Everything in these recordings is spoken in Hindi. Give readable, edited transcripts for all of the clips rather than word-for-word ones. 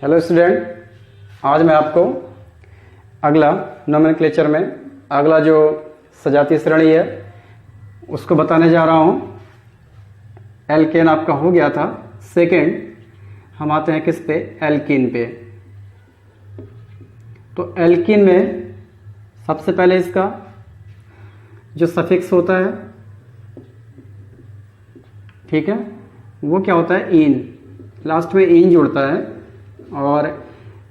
हेलो स्टूडेंट, आज मैं आपको अगला नोमेनक्लेचर में अगला जो सजातीय श्रेणी है उसको बताने जा रहा हूँ। एल्केन आपका हो गया था सेकेंड, हम आते हैं किस पे, एल्कीन पे। तो एल्कीन में सबसे पहले इसका जो सफिक्स होता है, ठीक है, वो क्या होता है, ईन। लास्ट में ईन जुड़ता है और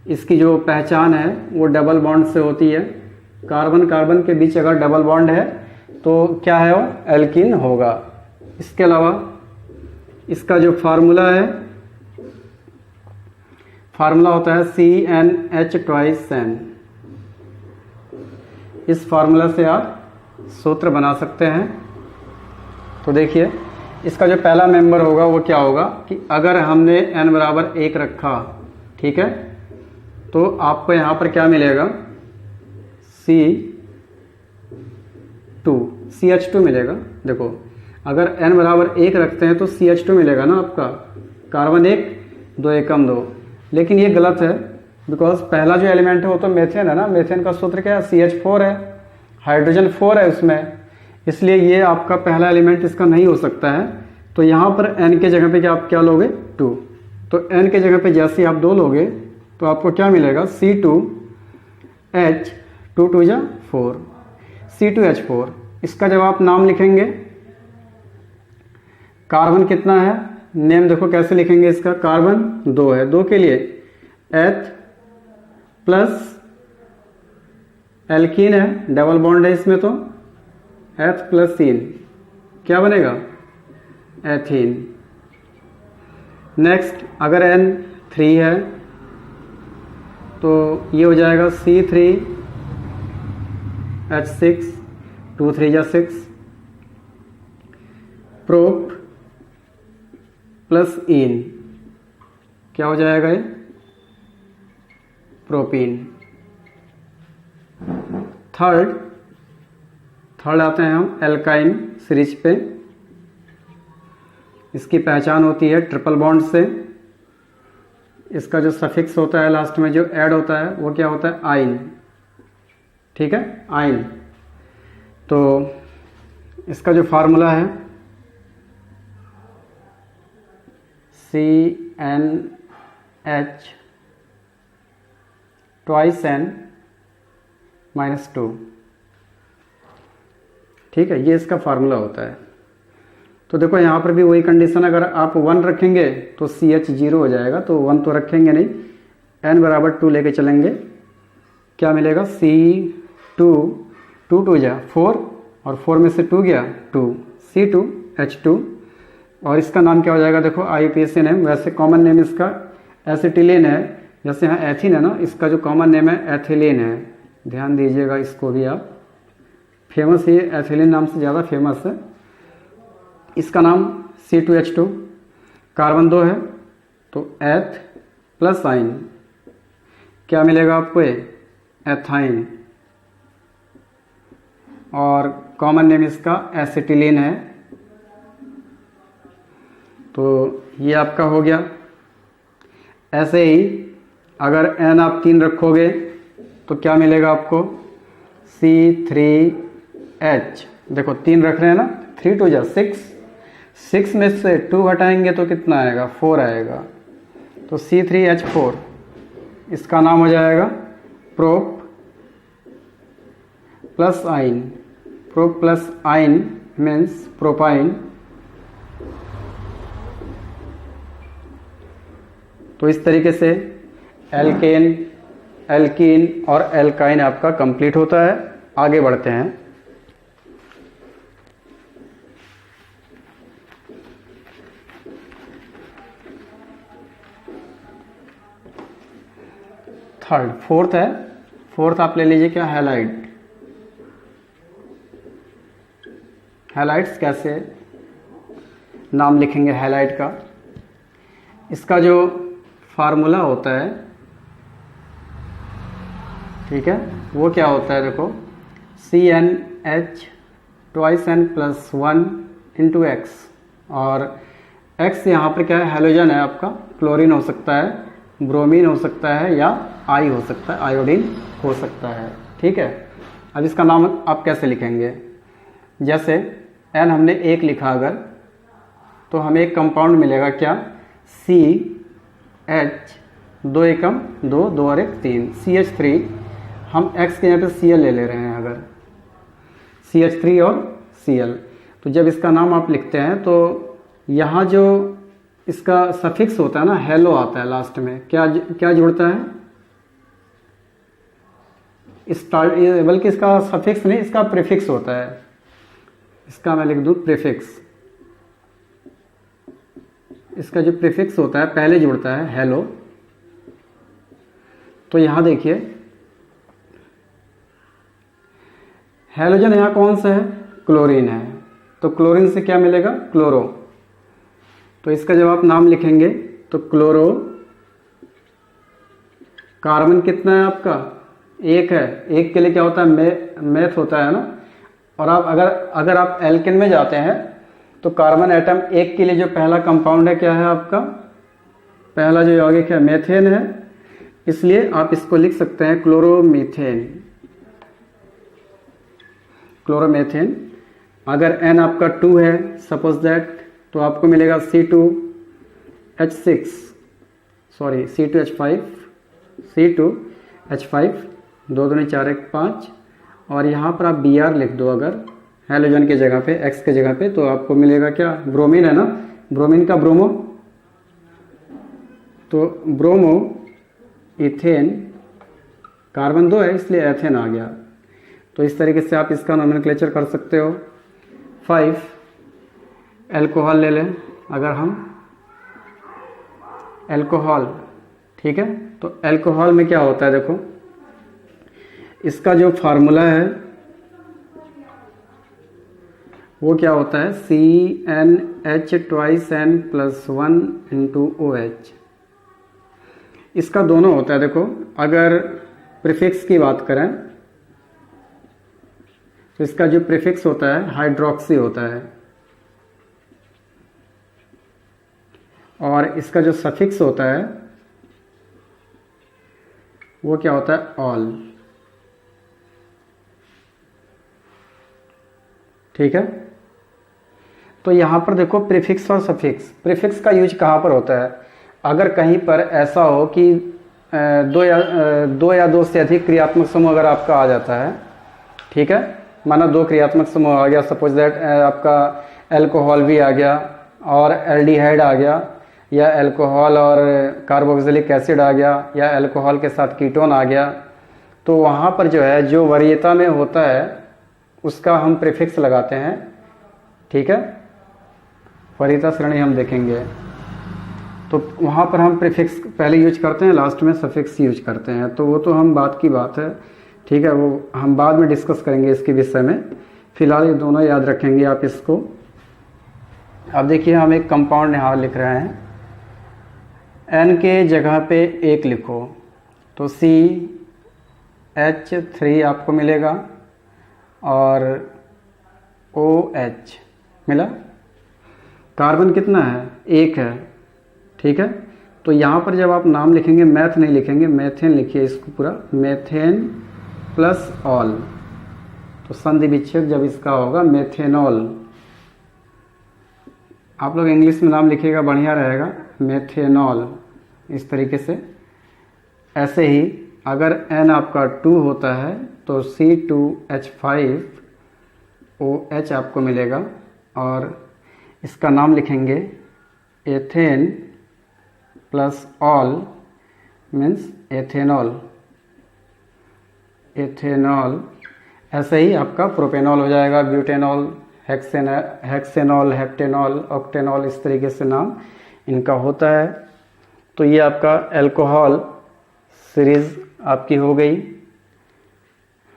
इसकी जो पहचान है वो डबल बॉन्ड से होती है। कार्बन कार्बन के बीच अगर डबल बॉन्ड है तो क्या है, वो एल्कीन होगा। इसके अलावा इसका जो फार्मूला है, फार्मूला होता है CnH2n। इस फार्मूला से आप सूत्र बना सकते हैं। तो देखिए, इसका जो पहला मेंबर होगा वो क्या होगा कि अगर हमने n बराबर 1 रखा, ठीक है, तो आपको यहाँ पर क्या मिलेगा, CH2 मिलेगा। देखो, अगर n बराबर 1 रखते हैं तो CH2 मिलेगा ना आपका, कार्बन 1 2 एकम 2। लेकिन ये गलत है, बिकॉज पहला जो एलिमेंट है वो तो मेथेन है ना। मेथेन का सूत्र क्या है, CH4 है, हाइड्रोजन 4 है उसमें, इसलिए ये आपका पहला एलिमेंट इसका नहीं हो सकता है। तो यहाँ पर n के जगह पे आप क्या लोगे, 2। तो n के जगह पे जैसे आप 2 लोगे तो आपको क्या मिलेगा, C2H 2 2 जा 4, C2H4। इसका जब आप नाम लिखेंगे, कार्बन कितना है, नेम देखो कैसे लिखेंगे इसका, कार्बन 2 है, 2 के लिए H प्लस एल्कीन है, डबल बॉन्ड है इसमें, तो H प्लस इन क्या बनेगा, एथीन। नेक्स्ट, अगर N 3 है तो ये हो जाएगा C3H6 2 3 जा 6, प्रोप प्लस इन क्या हो जाएगा, ये प्रोपीन। थर्ड आते हैं हम एल्काइन सीरीज पे। इसकी पहचान होती है ट्रिपल बॉन्ड से। इसका जो सफिक्स होता है लास्ट में जो ऐड होता है वो क्या होता है, आइन, ठीक है, आइन। तो इसका जो फार्मूला है CnH 2n-2, ठीक है, ये इसका फार्मूला होता है। तो देखो यहाँ पर भी वही कंडीशन, अगर आप 1 रखेंगे तो CH 0 हो जाएगा, तो 1 तो रखेंगे नहीं, n बराबर 2 लेके चलेंगे, क्या मिलेगा, C2 2 2 जा 4 और 4 में से 2 गया 2, C2H2। और इसका नाम क्या हो जाएगा, देखो IUPAC नेम, वैसे कॉमन नेम इसका एसिटिलीन है, जैसे यहाँ एथिन है ना, इसका जो कॉमन नेम है एथिलीन है। ध्यान दीजिएगा, इसको भी आप, फेमस ये एथिलीन नाम से ज़्यादा फेमस है। इसका नाम C2H2, कार्बन 2 है तो एथ प्लस आइन क्या मिलेगा आपको, एथाइन। और कॉमन नेम इसका एसिटिलीन है। तो ये आपका हो गया। ऐसे ही अगर n आप 3 रखोगे तो क्या मिलेगा आपको, C3H, देखो 3 रख रहे हैं ना, 3 2 जा 6, 6 में से 2 हटाएंगे तो कितना आएगा, 4 आएगा, तो C3H4। इसका नाम हो जाएगा प्रोप प्लस आइन। प्रोप प्लस आइन मीन्स प्रोपाइन। तो इस तरीके से एल्कीन और एल्काइन आपका कंप्लीट होता है। आगे बढ़ते हैं। फोर्थ है, फोर्थ आप ले लीजिए क्या, हैलाइड। हैलाइड्स कैसे नाम लिखेंगे हैलाइड का, इसका जो फार्मूला होता है, ठीक है, वो क्या होता है, देखो CnH 2n+1 × X। और X यहाँ पर क्या है, हैलोजन है आपका, क्लोरीन हो सकता है, ब्रोमीन हो सकता है या आई हो सकता है, आयोडीन हो सकता है। ठीक है, अब इसका नाम आप कैसे लिखेंगे? जैसे एन हमने एक लिखा अगर, तो हमें एक कंपाउंड मिलेगा क्या? सी एच, 2 एकम 2, 2 और 1 3, CH3। हम एक्स के यहाँ पे Cl ले रहे हैं अगर, CH3 और Cl। तो जब इसका नाम आप लिखते हैं तो यहाँ जो इसका सफिक्स होता है ना, हेलो आता है लास्ट में, क्या क्या जुड़ता है? स्टार्ट, बल्कि इसका सफिक्स नहीं, इसका प्रीफिक्स होता है। इसका मैं लिख दूँ प्रीफिक्स। इसका जो प्रीफिक्स होता है पहले जुड़ता है हेलो। तो यहां देखिए हेलोजन यहां कौन सा है? क्लोरीन है। तो क्लोरीन से क्या मिलेगा? क्लोरो। तो इसका जब आप नाम लिखेंगे तो क्लोरो, कार्बन कितना है आपका? 1 है। 1 के लिए क्या होता है? मेथ होता है ना। और आप अगर आप एल्केन में जाते हैं तो कार्बन एटम 1 के लिए जो पहला कंपाउंड है क्या है आपका? पहला जो यौगिक है मेथेन है, इसलिए आप इसको लिख सकते हैं क्लोरोमीथेन, क्लोरोमेथेन। अगर N आपका 2 है सपोज दैट, तो आपको मिलेगा C2H6, सॉरी C2H5, C2H5, 2 दूनी 4 1 5, और यहाँ पर आप Br लिख दो अगर हेलोजन के जगह पे, X के जगह पे, तो आपको मिलेगा क्या? ब्रोमीन है ना, ब्रोमीन का ब्रोमो, तो ब्रोमो इथेन, कार्बन 2 है इसलिए एथेन आ गया। तो इस तरीके से आप इसका नोमेनक्लेचर कर सकते हो। 5 एल्कोहल ले लें अगर हम, एल्कोहल, ठीक है। तो एल्कोहल में क्या होता है देखो, इसका जो फार्मूला है वो क्या होता है? CnH2n+1 इसका दोनों होता है। देखो अगर प्रीफिक्स की बात करें तो इसका जो प्रीफिक्स होता है हाइड्रोक्सी होता है, और इसका जो सफिक्स होता है वो क्या होता है? ऑल। ठीक है। तो यहां पर देखो प्रीफिक्स और सफिक्स, प्रीफिक्स का यूज कहां पर होता है? अगर कहीं पर ऐसा हो कि दो या दो से अधिक क्रियात्मक समूह अगर आपका आ जाता है, ठीक है, माना 2 क्रियात्मक समूह आ गया, सपोज दैट आपका एल्कोहल भी आ गया और एल्डिहाइड आ गया, या एल्कोहल और कार्बोक्सिलिक एसिड आ गया, या एल्कोहल के साथ कीटोन आ गया, तो वहाँ पर जो है जो वरीयता में होता है उसका हम प्रीफिक्स लगाते हैं। ठीक है, वरीयता श्रेणी हम देखेंगे तो वहाँ पर हम प्रीफिक्स पहले यूज करते हैं, लास्ट में सफिक्स यूज करते हैं। तो वो तो हम बात की बात है, ठीक है, वो हम बाद में डिस्कस करेंगे इसके विषय में। फिलहाल ये दोनों याद रखेंगे आप इसको। अब देखिए हम एक कंपाउंड यहाँ लिख रहे हैं, N के जगह पे 1 लिखो तो CH3 आपको मिलेगा और OH मिला। कार्बन कितना है? 1 है। ठीक है, तो यहाँ पर जब आप नाम लिखेंगे, मैथ नहीं लिखेंगे, मेथेन लिखिए इसको पूरा, मेथेन प्लस ऑल। तो संधि विच्छेद जब इसका होगा मेथेनॉल, आप लोग इंग्लिश में नाम लिखिएगा बढ़िया रहेगा, मेथेनॉल, इस तरीके से। ऐसे ही अगर N आपका 2 होता है तो C2H5OH आपको मिलेगा, और इसका नाम लिखेंगे ethane plus all means ethanol, ethanol. ऐसे ही आपका प्रोपेनॉल हो जाएगा, ब्यूटेनॉल, हेक्सेनॉल, हेप्टेनॉल, ऑक्टेनॉल, इस तरीके से नाम इनका होता है। तो ये आपका एल्कोहल सीरीज आपकी हो गई।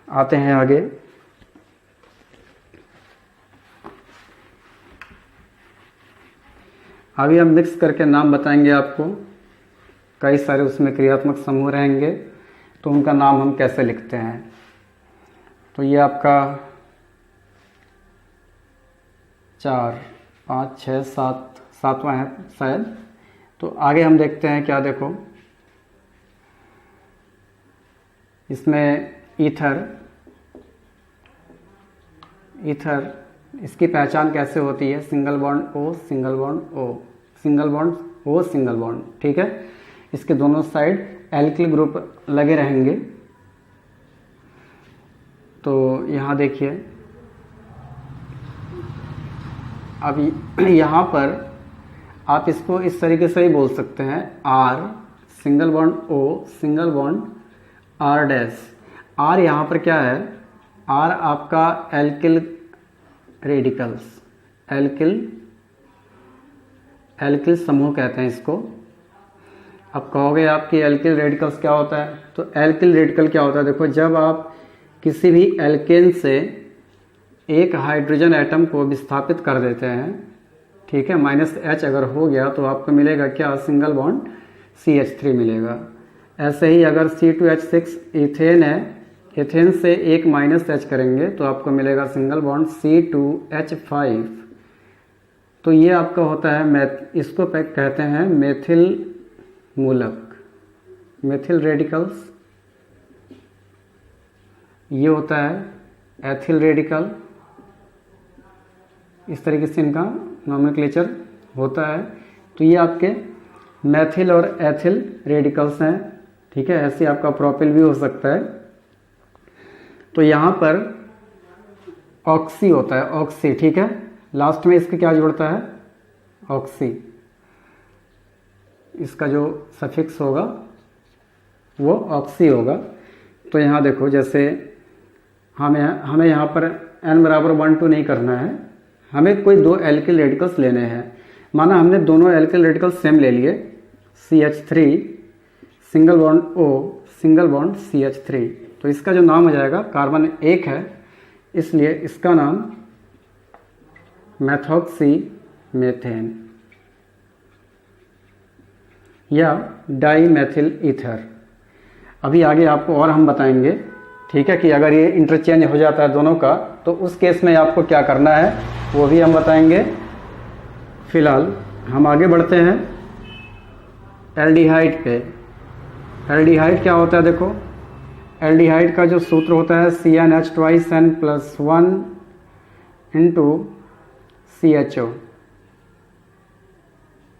आते हैं आगे। अभी हम मिक्स करके नाम बताएंगे आपको, कई सारे उसमें क्रियात्मक समूह रहेंगे तो उनका नाम हम कैसे लिखते हैं। तो ये आपका 4 5 6 7 सातवां है शायद। तो आगे हम देखते हैं क्या, देखो इसमें ईथर इसकी पहचान कैसे होती है? Single bond O, single bond O, single bond O, single bond, ठीक है। इसके दोनों साइड एल्किल ग्रुप लगे रहेंगे। तो यहाँ देखिए, अब यहाँ पर आप इसको इस तरीके से ही बोल सकते हैं, R single bond O, single bond R dash. R यहाँ पर क्या है? आर आपका एल्किल रेडिकल्स, एल्किल समूह कहते हैं इसको। अब कहोगे आपकी एल्किल रेडिकल्स क्या होता है? तो एल्किल रेडिकल क्या होता है? देखो, जब आप किसी भी एल्केन से एक हाइड्रोजन एटम को विस्थापित कर देते हैं, ठीक है, -H अगर हो गया तो आपको मिलेगा क्या? सिंगल बॉन्ड CH3 मिलेगा। ऐसे ही अगर C2H6 इथेन है, इथेन से एक -H करेंगे तो आपको मिलेगा सिंगल बॉन्ड C2H5। तो ये आपका होता है इसको कहते हैं मेथिल मूलक, मेथिल रेडिकल्स। ये होता है एथिल रेडिकल। इस तरीके से इनका नॉमेनक्लेचर होता है। तो ये आपके मैथिल और एथिल रेडिकल्स हैं, ठीक है। ऐसे आपका प्रोपिल भी हो सकता है। तो यहाँ पर ऑक्सी होता है, ऑक्सी, ठीक है। लास्ट में इसके क्या जुड़ता है? ऑक्सी। इसका जो सफिक्स होगा वो ऑक्सी होगा। तो यहाँ देखो, जैसे हमें यहाँ पर n बराबर 1 2 नहीं करना है, हमें कोई दो एल्किल रेडिकल्स लेने हैं। माना हमने दोनों एल्किल रेडिकल्स सेम ले लिए, CH3 single bond O, single bond CH3। तो इसका जो नाम हो जाएगा, कार्बन 1 है इसलिए इसका नाम मेथॉक्सी मेथेन या डाईमेथिल ईथर। अभी आगे आपको और हम बताएंगे, ठीक है, कि अगर ये इंटरचेंज हो जाता है दोनों का तो उस केस में आपको क्या करना है वो भी हम बताएंगे। फिलहाल हम आगे बढ़ते हैं एल्डिहाइड पे। एल्डिहाइड क्या होता है? देखो, एल्डिहाइड का जो सूत्र होता है CnH2n+1 इंटू CHO,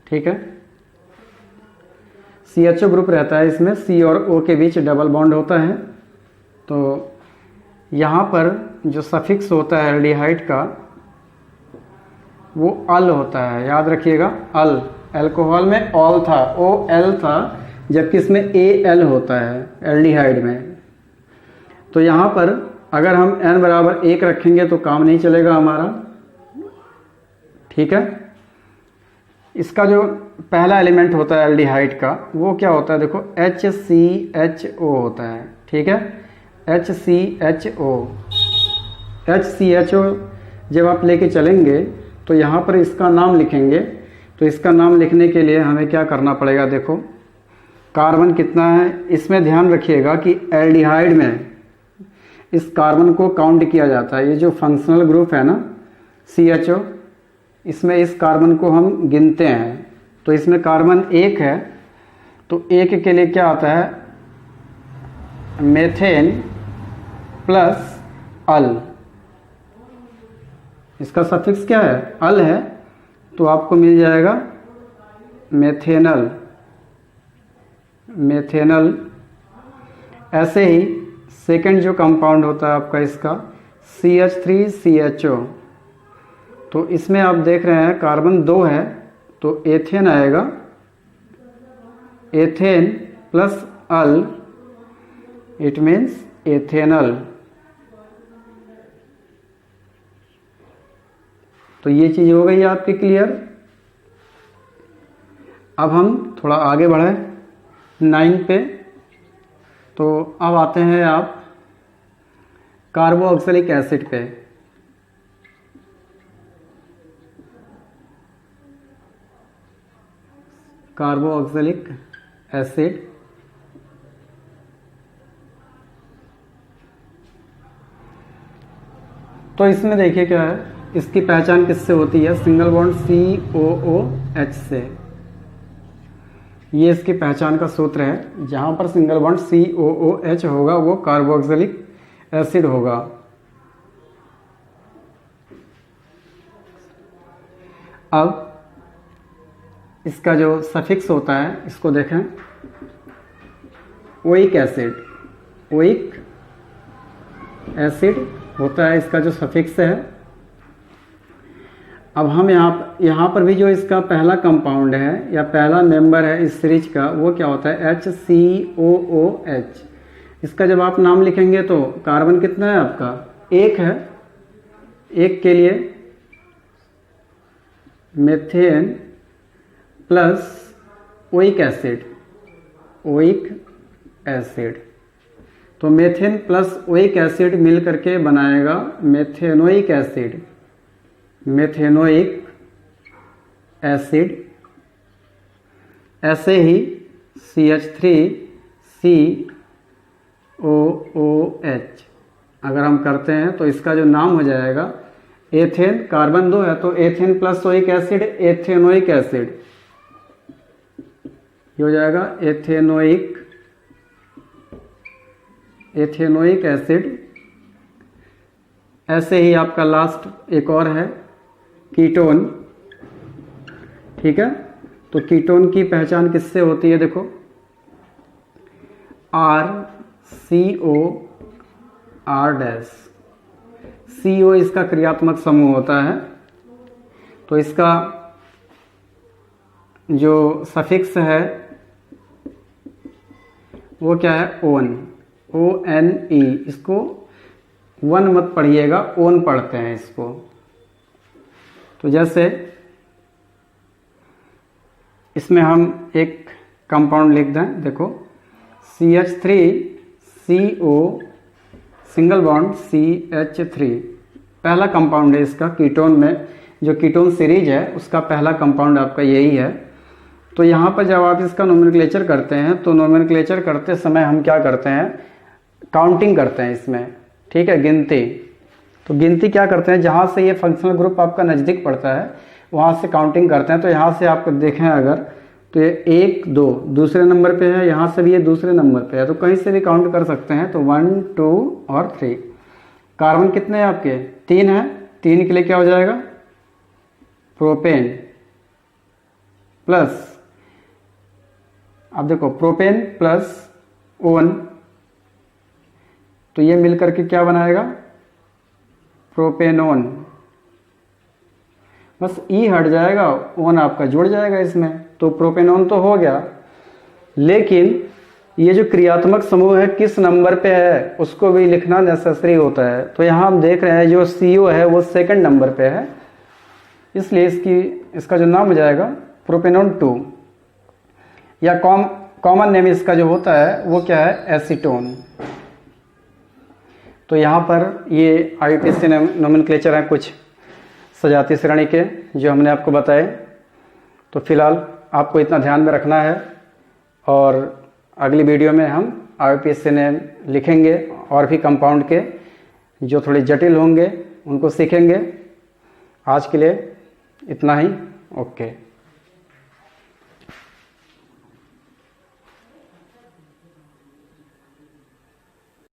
ठीक है। CHO ग्रुप रहता है, इसमें C और O के बीच डबल बॉन्ड होता है। तो यहाँ पर जो सफिक्स होता है एल्डिहाइड का वो अल होता है, याद रखिएगा, अल। अल्कोहल में ऑल था, OL था, जबकि इसमें AL होता है एल्डिहाइड में। तो यहाँ पर अगर हम n बराबर 1 रखेंगे तो काम नहीं चलेगा हमारा, ठीक है। इसका जो पहला एलिमेंट होता है एल्डिहाइड का वो क्या होता है? देखो, HCHO होता है, ठीक है, HCHO। HCHO जब आप लेके चलेंगे तो यहाँ पर इसका नाम लिखेंगे। तो इसका नाम लिखने के लिए हमें क्या करना पड़ेगा? देखो, कार्बन कितना है इसमें ध्यान रखिएगा कि एल्डिहाइड में इस कार्बन को काउंट किया जाता है। ये जो फंक्शनल ग्रुप है ना CHO, इसमें इस कार्बन को हम गिनते हैं। तो इसमें कार्बन 1 है, तो 1 के लिए क्या आता है? मेथेन प्लस अल। इसका सफिक्स क्या है? अल है। तो आपको मिल जाएगा मेथेनल, मेथेनल। ऐसे ही सेकंड जो कंपाउंड होता है आपका इसका CH3CHO। तो इसमें आप देख रहे हैं कार्बन 2 है, तो एथेन आएगा, ethane plus al, it means ethanal. तो ये चीज हो गई आपकी क्लियर। अब हम थोड़ा आगे बढ़े 9 पे। तो अब आते हैं आप कार्बोक्सिलिक एसिड पे। कार्बोक्सिलिक एसिड तो इसमें देखिए क्या है, इसकी पहचान किससे होती है? सिंगल बॉन्ड COOH से। ये इसकी पहचान का सूत्र है। जहाँ पर सिंगल बॉन्ड COOH होगा वो कार्बोक्सिलिक एसिड होगा। अब इसका जो सफिक्स होता है इसको देखें, ओइक एसिड, ओइक एसिड होता है इसका जो सफिक्स है। अब हम यहाँ पर भी जो इसका पहला कंपाउंड है या पहला मेंबर है इस सीरीज का वो क्या होता है, HCOOH। इसका जब आप नाम लिखेंगे तो कार्बन कितना है आपका, एक है। एक के लिए methane plus oic acid, oic acid, तो मेथेन प्लस ओइक एसिड मिल करके बनाएगा मेथेनोइक एसिड, मेथेनोइक एसिड। ऐसे ही CH3COOH अगर हम करते हैं तो इसका जो नाम हो जाएगा एथेन, कार्बन 2 है तो ethane plus oic acid ethanoic acid, ये हो जाएगा एथेनोइक एसिड। ऐसे ही आपका लास्ट एक और है कीटोन, ठीक है। तो कीटोन की पहचान किससे होती है, देखो RCOR', CO इसका क्रियात्मक समूह होता है। तो इसका जो सफिक्स है वो क्या है, ON, ONE। इसको वन मत पढ़िएगा, ओन पढ़ते हैं इसको। तो जैसे इसमें हम एक कंपाउंड लिख दें, देखो CH3CO सिंगल बॉन्ड CH3 पहला कंपाउंड है इसका कीटोन में। जो कीटोन सीरीज है उसका पहला कंपाउंड आपका यही है। तो यहाँ पर जब आप इसका नोमेनक्लेचर करते हैं तो नोमेनक्लेचर करते समय हम क्या करते हैं, काउंटिंग करते हैं इसमें, ठीक है, गिनती। तो गिनती क्या करते हैं, जहाँ से ये फंक्शनल ग्रुप आपका नज़दीक पड़ता है वहाँ से काउंटिंग करते हैं। तो यहाँ से आप देखें अगर तो ये 1 2 दूसरे नंबर पे है, यहाँ से भी ये दूसरे नंबर पे है, तो कहीं से भी काउंट कर सकते हैं। तो 1 2 और 3। कार्बन कितने हैं आपके, 3 है। 3 के लिए क्या हो जाएगा, प्रोपेन प्लस, अब देखो प्रोपेन प्लस ओन, तो ये मिलकर के क्या बनाएगा, प्रोपेनोन। बस ई हट जाएगा, ओन आपका जुड़ जाएगा इसमें, तो प्रोपेनोन तो हो गया। लेकिन ये जो क्रियात्मक समूह है किस नंबर पे है उसको भी लिखना नेसेसरी होता है। तो यहाँ हम देख रहे हैं जो CO है वो 2nd नंबर पे है, इसलिए इसका जो नाम हो जाएगा प्रोपेनोन 2, या कॉमन नेम इसका जो होता है वो क्या है, एसीटोन। तो यहाँ पर ये IUPAC नोमेनक्लेचर हैं कुछ सजाती श्रेणी के जो हमने आपको बताए। तो फिलहाल आपको इतना ध्यान में रखना है, और अगली वीडियो में हम IUPAC नेम लिखेंगे और भी कंपाउंड के जो थोड़े जटिल होंगे उनको सीखेंगे। आज के लिए इतना ही, ओके।